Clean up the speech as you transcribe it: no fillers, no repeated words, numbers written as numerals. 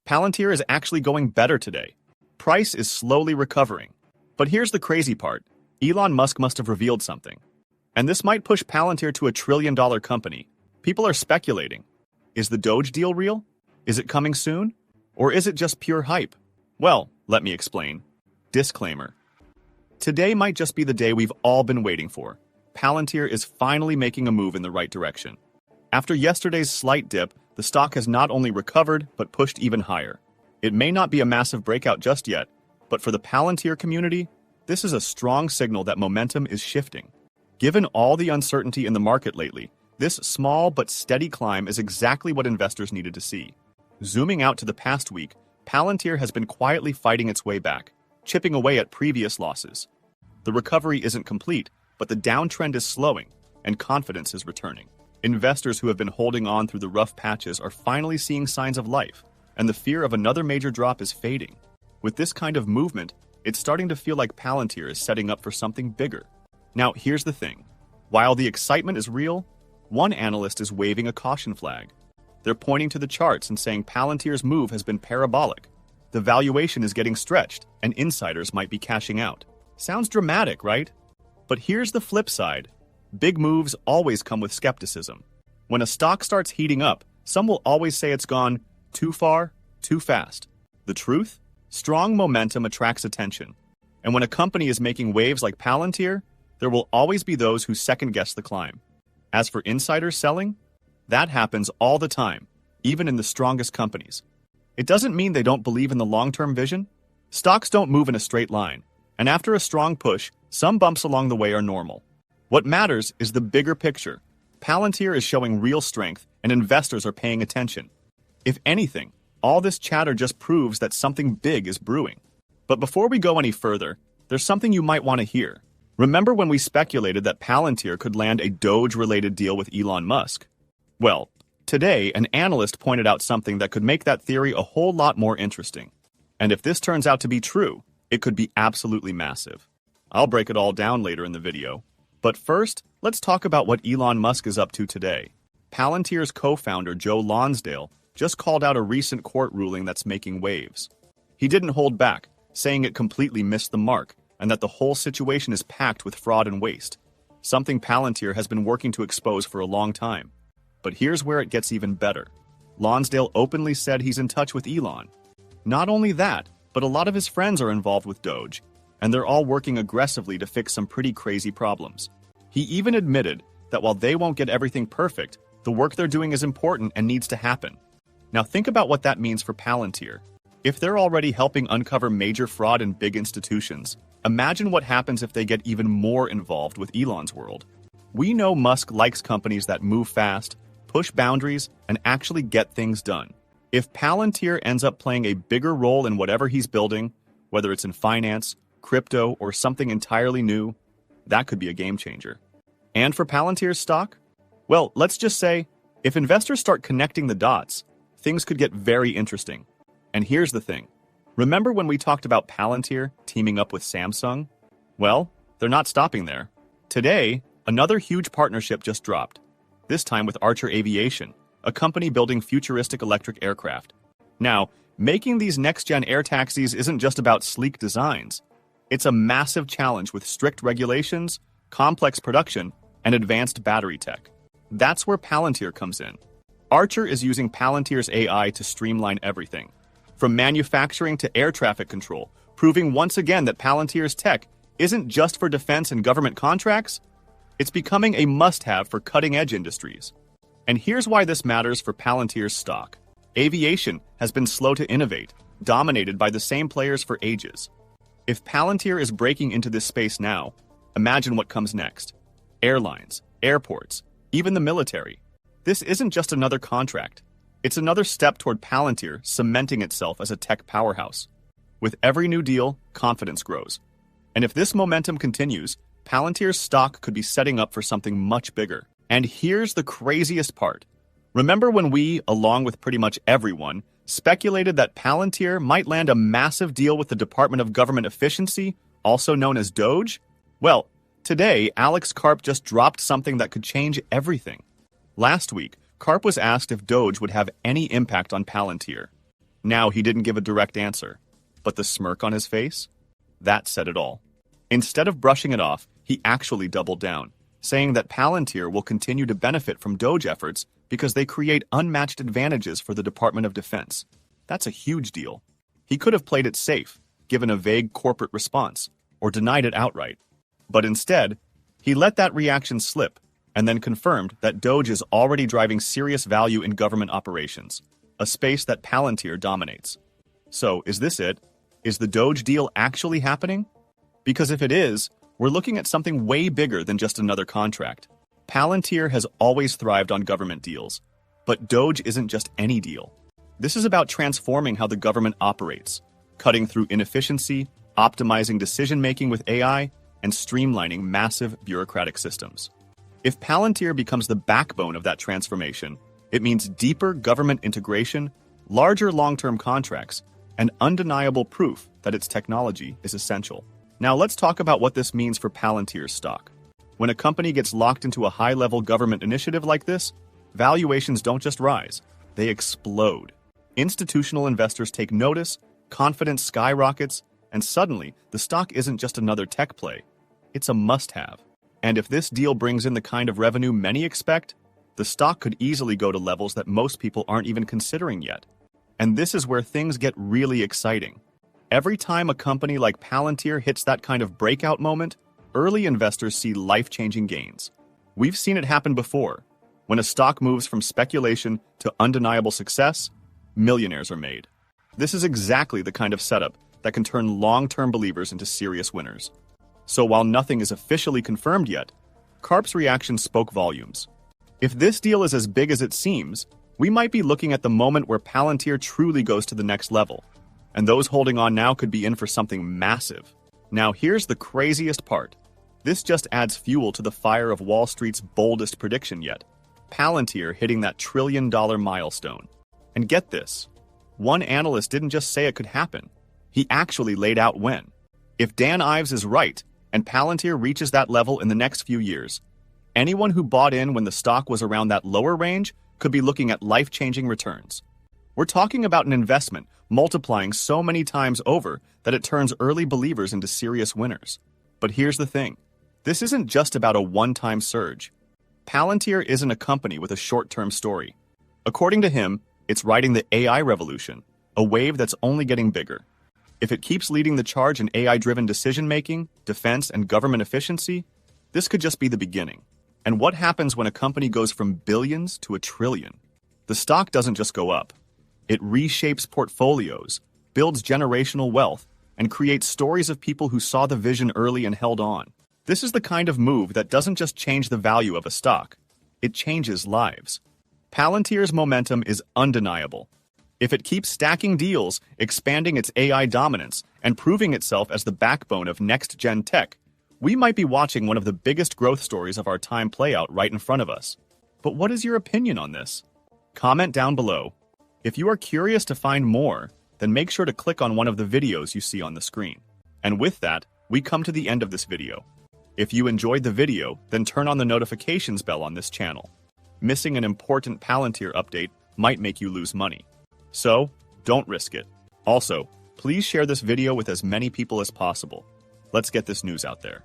Palantir is actually going better today. Price is slowly recovering. But here's the crazy part. Elon Musk must have revealed something. And this might push Palantir to a trillion-dollar company. People are speculating. Is the Doge deal real? Is it coming soon? Or is it just pure hype? Well, let me explain. Disclaimer. Today might just be the day we've all been waiting for. Palantir is finally making a move in the right direction. After yesterday's slight dip, the stock has not only recovered, but pushed even higher. It may not be a massive breakout just yet, but for the Palantir community, this is a strong signal that momentum is shifting. Given all the uncertainty in the market lately, this small but steady climb is exactly what investors needed to see. Zooming out to the past week, Palantir has been quietly fighting its way back, chipping away at previous losses. The recovery isn't complete, but the downtrend is slowing, and confidence is returning. Investors who have been holding on through the rough patches are finally seeing signs of life, and the fear of another major drop is fading. With this kind of movement, it's starting to feel like Palantir is setting up for something bigger. Now, here's the thing. While the excitement is real, one analyst is waving a caution flag. They're pointing to the charts and saying Palantir's move has been parabolic. The valuation is getting stretched, and insiders might be cashing out. Sounds dramatic, right? But here's the flip side. Big moves always come with skepticism. When a stock starts heating up, some will always say it's gone too far, too fast. The truth? Strong momentum attracts attention. And when a company is making waves like Palantir, there will always be those who second-guess the climb. As for insiders selling, that happens all the time, even in the strongest companies. It doesn't mean they don't believe in the long-term vision. Stocks don't move in a straight line, and after a strong push, some bumps along the way are normal. What matters is the bigger picture. Palantir is showing real strength, and investors are paying attention. If anything, all this chatter just proves that something big is brewing. But before we go any further, there's something you might want to hear. Remember when we speculated that Palantir could land a Doge-related deal with Elon Musk? Well, today an analyst pointed out something that could make that theory a whole lot more interesting. And if this turns out to be true, it could be absolutely massive. I'll break it all down later in the video. But first, let's talk about what Elon Musk is up to today. Palantir's co-founder Joe Lonsdale just called out a recent court ruling that's making waves. He didn't hold back, saying it completely missed the mark, and that the whole situation is packed with fraud and waste, something Palantir has been working to expose for a long time. But here's where it gets even better. Lonsdale openly said he's in touch with Elon. Not only that, but a lot of his friends are involved with Doge, and they're all working aggressively to fix some pretty crazy problems. He even admitted that while they won't get everything perfect, the work they're doing is important and needs to happen. Now think about what that means for Palantir. If they're already helping uncover major fraud in big institutions, imagine what happens if they get even more involved with Elon's world. We know Musk likes companies that move fast, push boundaries, and actually get things done. If Palantir ends up playing a bigger role in whatever he's building, whether it's in finance, crypto, or something entirely new, that could be a game changer. And for Palantir's stock? Well, let's just say, if investors start connecting the dots, things could get very interesting. And here's the thing. Remember when we talked about Palantir teaming up with Samsung? Well, they're not stopping there. Today, another huge partnership just dropped, this time with Archer Aviation, a company building futuristic electric aircraft. Now, making these next-gen air taxis isn't just about sleek designs. It's a massive challenge with strict regulations, complex production, and advanced battery tech. That's where Palantir comes in. Archer is using Palantir's AI to streamline everything, from manufacturing to air traffic control, proving once again that Palantir's tech isn't just for defense and government contracts, it's becoming a must-have for cutting-edge industries. And here's why this matters for Palantir's stock. Aviation has been slow to innovate, dominated by the same players for ages. If Palantir is breaking into this space now, imagine what comes next. Airlines, airports, even the military. This isn't just another contract. It's another step toward Palantir cementing itself as a tech powerhouse. With every new deal, confidence grows. And if this momentum continues, Palantir's stock could be setting up for something much bigger. And here's the craziest part. Remember when we, along with pretty much everyone, speculated that Palantir might land a massive deal with the Department of Government Efficiency, also known as DOGE? Well, today, Alex Karp just dropped something that could change everything. Last week, Karp was asked if DOGE would have any impact on Palantir. Now, he didn't give a direct answer, but the smirk on his face? That said it all. Instead of brushing it off, he actually doubled down, saying that Palantir will continue to benefit from D.O.G.E efforts because they create unmatched advantages for the Department of Defense. That's a huge deal. He could have played it safe, given a vague corporate response, or denied it outright. But instead, he let that reaction slip and then confirmed that D.O.G.E is already driving serious value in government operations, a space that Palantir dominates. So, is this it? Is the D.O.G.E deal actually happening? Because if it is, we're looking at something way bigger than just another contract. Palantir has always thrived on government deals, but D.O.G.E isn't just any deal. This is about transforming how the government operates, cutting through inefficiency, optimizing decision-making with AI, and streamlining massive bureaucratic systems. If Palantir becomes the backbone of that transformation, it means deeper government integration, larger long-term contracts, and undeniable proof that its technology is essential. Now let's talk about what this means for Palantir's stock. When a company gets locked into a high-level government initiative like this, valuations don't just rise, they explode. Institutional investors take notice, confidence skyrockets, and suddenly, the stock isn't just another tech play, it's a must-have. And if this deal brings in the kind of revenue many expect, the stock could easily go to levels that most people aren't even considering yet. And this is where things get really exciting. Every time a company like Palantir hits that kind of breakout moment, early investors see life-changing gains. We've seen it happen before. When a stock moves from speculation to undeniable success, millionaires are made. This is exactly the kind of setup that can turn long-term believers into serious winners. So while nothing is officially confirmed yet, Karp's reaction spoke volumes. If this deal is as big as it seems, we might be looking at the moment where Palantir truly goes to the next level, and those holding on now could be in for something massive. Now here's the craziest part. This just adds fuel to the fire of Wall Street's boldest prediction yet. Palantir hitting that trillion-dollar milestone. And get this, one analyst didn't just say it could happen. He actually laid out when. If Dan Ives is right, and Palantir reaches that level in the next few years, anyone who bought in when the stock was around that lower range could be looking at life-changing returns. We're talking about an investment multiplying so many times over that it turns early believers into serious winners. But here's the thing. This isn't just about a one-time surge. Palantir isn't a company with a short-term story. According to him, it's riding the AI revolution, a wave that's only getting bigger. If it keeps leading the charge in AI-driven decision-making, defense, and government efficiency, this could just be the beginning. And what happens when a company goes from billions to a trillion? The stock doesn't just go up. It reshapes portfolios, builds generational wealth, and creates stories of people who saw the vision early and held on. This is the kind of move that doesn't just change the value of a stock, it changes lives. Palantir's momentum is undeniable. If it keeps stacking deals, expanding its AI dominance, and proving itself as the backbone of next-gen tech, we might be watching one of the biggest growth stories of our time play out right in front of us. But what is your opinion on this? Comment down below. If you are curious to find more, then make sure to click on one of the videos you see on the screen. And with that, we come to the end of this video. If you enjoyed the video, then turn on the notifications bell on this channel. Missing an important Palantir update might make you lose money. So, don't risk it. Also, please share this video with as many people as possible. Let's get this news out there.